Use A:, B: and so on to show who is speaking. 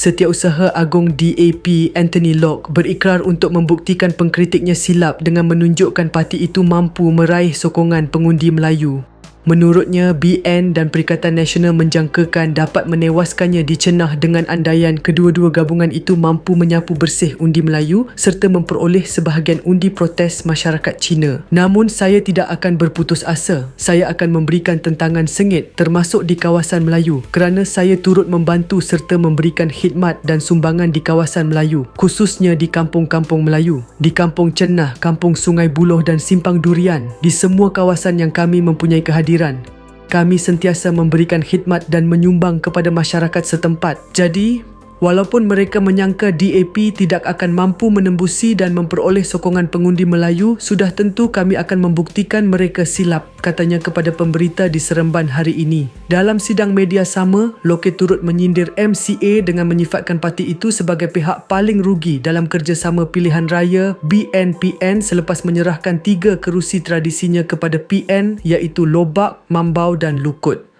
A: Setiausaha Agong DAP Anthony Locke berikrar untuk membuktikan pengkritiknya silap dengan menunjukkan parti itu mampu meraih sokongan pengundi Melayu. Menurutnya, BN dan Perikatan Nasional menjangkakan dapat menewaskannya dicenah dengan andaian kedua-dua gabungan itu mampu menyapu bersih undi Melayu serta memperoleh sebahagian undi protes masyarakat Cina. Namun, saya tidak akan berputus asa. Saya akan memberikan tentangan sengit termasuk di kawasan Melayu kerana saya turut membantu serta memberikan khidmat dan sumbangan di kawasan Melayu, khususnya di kampung-kampung Melayu, di Kampung Cenah, Kampung Sungai Buloh dan Simpang Durian. Di semua kawasan yang kami mempunyai kehadiran, kami sentiasa memberikan khidmat dan menyumbang kepada masyarakat setempat. Jadi, walaupun mereka menyangka DAP tidak akan mampu menembusi dan memperoleh sokongan pengundi Melayu, sudah tentu kami akan membuktikan mereka silap, katanya kepada pemberita di Seremban hari ini. Dalam sidang media sama, Locke turut menyindir MCA dengan menyifatkan parti itu sebagai pihak paling rugi dalam kerjasama pilihan raya BN-PN selepas menyerahkan 3 kerusi tradisinya kepada PN iaitu Lobak, Mambau dan Lukut.